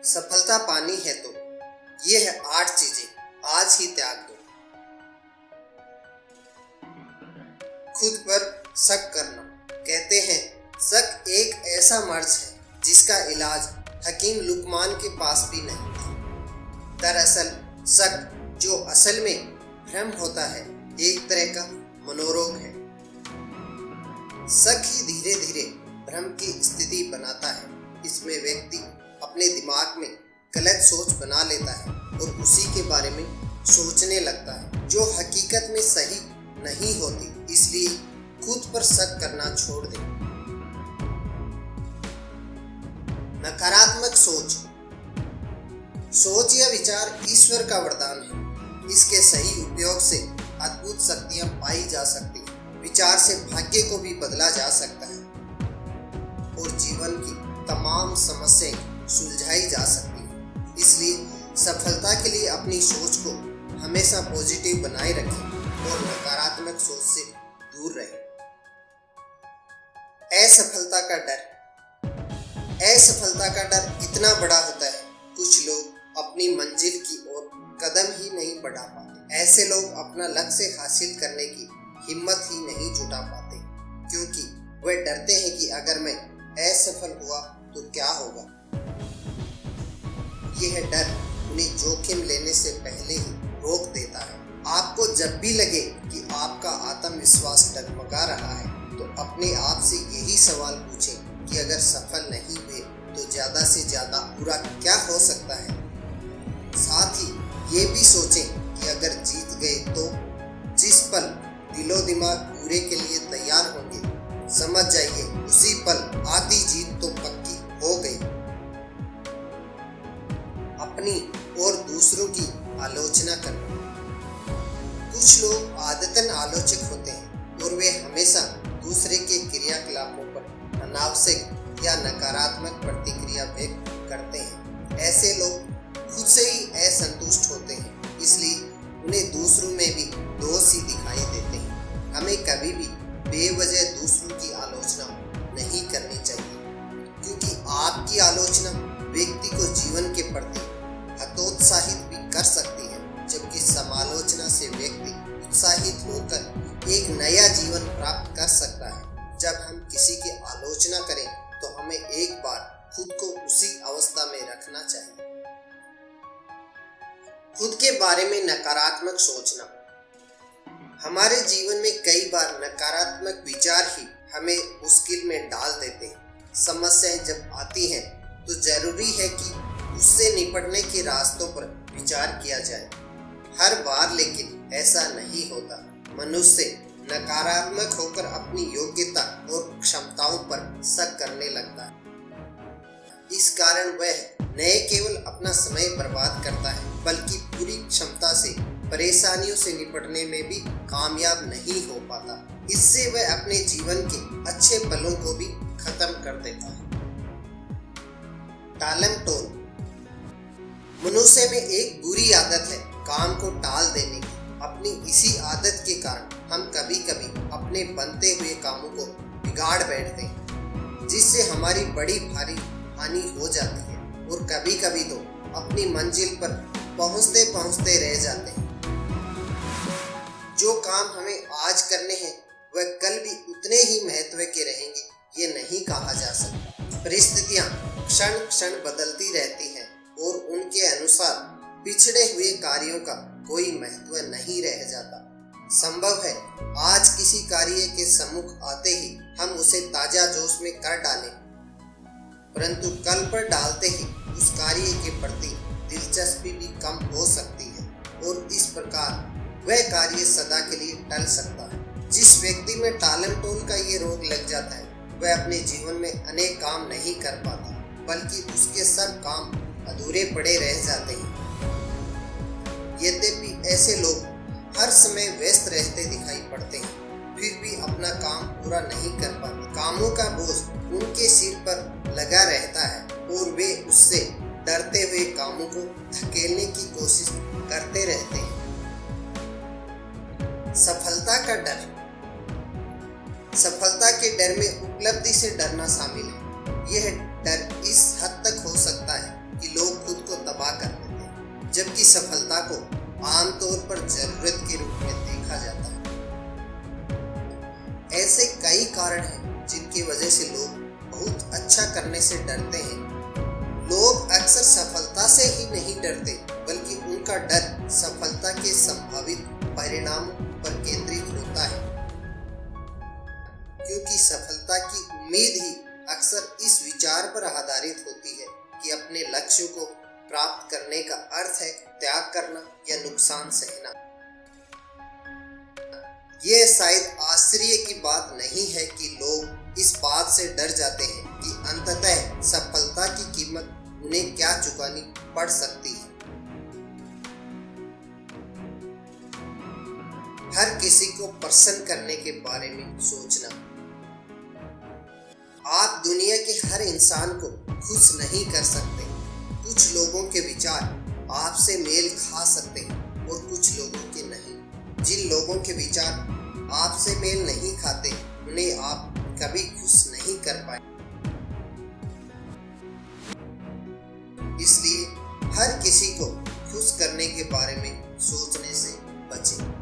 सफलता पानी है तो ये है 8 चीजें आज ही त्याग दो। खुद पर शक करना। कहते हैं शक एक ऐसा मर्ज है जिसका इलाज हकीम लुकमान के पास भी नहीं था। दरअसल शक जो असल में भ्रम होता है, एक तरह का मनोरोग है। शक ही धीरे धीरे भ्रम की स्थिति बनाता है। इसमें व्यक्ति अपने दिमाग में गलत सोच बना लेता है और उसी के बारे में सोचने लगता है जो हकीकत में सही नहीं होती। इसलिए खुद पर शक करना छोड़ दें। नकारात्मक सोच। सोच या विचार ईश्वर का वरदान है। इसके सही उपयोग से अद्भुत शक्तियां पाई जा सकती हैं। विचार से भाग्य को भी बदला जा सकता है और जीवन की तमाम समस्याएं सुलझाई जा सकती है। इसलिए सफलता के लिए अपनी सोच को हमेशा पॉजिटिव बनाए रखें और नकारात्मक सोच से दूर रहें। असफलता का डर। असफलता का डर इतना बड़ा होता है, कुछ लोग अपनी मंजिल की ओर कदम ही नहीं बढ़ा पाते। ऐसे लोग अपना लक्ष्य हासिल करने की हिम्मत ही नहीं जुटा पाते, क्योंकि वे डरते हैं कि अगर मैं असफल हुआ तो क्या होगा। यह डर उन्हें जोखिम लेने से पहले ही रोक देता है। आपको जब भी लगे कि आपका आत्मविश्वास डगमगा रहा है, तो अपने आप से यही सवाल पूछें कि अगर सफल नहीं हुए तो ज्यादा से ज्यादा बुरा क्या हो सकता है। साथ ही ये भी सोचें कि अगर जीत गए तो जिस पल दिलो दिमाग पूरे के लिए तैयार होंगे, समझ जाइए उसी पल आधी जीत तो पक्की हो गई। अपनी और दूसरों की आलोचना करना। कुछ लोग आदतन आलोचक होते हैं और वे हमेशा दूसरे के क्रियाकलापों पर अनावश्यक या नकारात्मक प्रतिक्रिया व्यक्त करते हैं। ऐसे लोग खुद से ही असंतुष्ट होते हैं, इसलिए उन्हें दूसरों में भी दोष ही दिखाई देते हैं। हमें कभी भी बेवजह दूसरों की आलोचना नहीं करनी चाहिए, क्योंकि आपकी आलोचना व्यक्ति को जीवन के प्रति हतोत्साहित भी कर सकती है, जबकि समालोचना से व्यक्ति उत्साहित होकर एक नया जीवन प्राप्त कर सकता है। जब हम किसी की आलोचना करें तो हमें एक बार खुद को उसी अवस्था में रखना चाहिए। खुद के बारे में नकारात्मक सोचना। हमारे जीवन में कई बार नकारात्मक विचार ही हमें मुश्किल में डाल देते हैं। समस्याएं जब आती हैं तो जरूरी है कि उससे निपटने के रास्तों पर विचार किया जाए। हर बार लेकिन ऐसा नहीं होता। मनुष्य नकारात्मक होकर अपनी योग्यता और क्षमताओं पर शक करने लगता है। इस कारण वह न केवल अपना समय बर्बाद करता है, बल्कि पूरी क्षमता से परेशानियों से निपटने में भी कामयाब नहीं हो पाता। इससे वह अपने जीवन के अच्छे पलों को भी खत्म कर देता है। टालम टोल। मनुष्य में एक बुरी आदत है काम को टाल देने की। अपनी इसी आदत के कारण हम कभी कभी अपने बनते हुए कामों को बिगाड़ बैठते हैं, जिससे हमारी बड़ी भारी हानि हो जाती है और कभी कभी तो अपनी मंजिल पर पहुंचते पहुंचते रह जाते हैं। जो काम हमें आज करने हैं वह कल भी उतने ही महत्व के रहेंगे, ये नहीं कहा जा सकता। परिस्थितियां क्षण क्षण बदलती रहती हैं और उनके अनुसार पिछड़े हुए कार्यों का कोई महत्व नहीं रह जाता। संभव है आज किसी कार्य के सम्मुख आते ही हम उसे ताजा जोश में कर डालें, परंतु कल पर डालते ही उस कार्य के प्रति दिलचस्पी भी कम हो सकती है और इस प्रकार वह कार्य सदा के लिए टल सकता है। जिस व्यक्ति में टालम टोल का ये रोग लग जाता है, वह अपने जीवन में अनेक काम नहीं कर पाता, बल्कि उसके सब काम अधूरे पड़े रह जाते हैं। यद्यपि ऐसे लोग हर समय व्यस्त रहते दिखाई पड़ते हैं, फिर भी अपना काम पूरा नहीं कर पाते। कामों का बोझ उनके सिर पर लगा रहता है और वे उससे डरते हुए कामों को धकेलने की कोशिश करते रहते हैं। सफलता का डर। सफलता के डर में उपलब्धि से डरना शामिल है। यह डर इस हद तक हो सकता है कि लोग सफलता को आमतौर पर जरूरत के रूप में देखा जाता है। ऐसे कई कारण हैं जिनकी वजह से लोग बहुत अच्छा करने से डरते हैं। लोग अक्सर सफलता से ही नहीं डरते, बल्कि उनका डर सफलता के संभावित परिणामों पर केंद्रित होता है, क्योंकि सफलता की उम्मीद ही अक्सर इस विचार पर आधारित होती है कि अपने लक्ष्यों को प्राप्त करने का अर्थ है त्याग करना या नुकसान सहना। यह शायद आश्चर्य की बात नहीं है कि लोग इस बात से डर जाते हैं कि अंततः सफलता की कीमत उन्हें क्या चुकानी पड़ सकती है। हर किसी को प्रसन्न करने के बारे में सोचना। आप दुनिया के हर इंसान को खुश नहीं कर सकते। कुछ लोगों के विचार आपसे मेल खा सकते हैं और कुछ लोगों के नहीं। जिन लोगों के विचार आपसे मेल नहीं खाते, उन्हें आप कभी खुश नहीं कर पाए। इसलिए हर किसी को खुश करने के बारे में सोचने से बचें।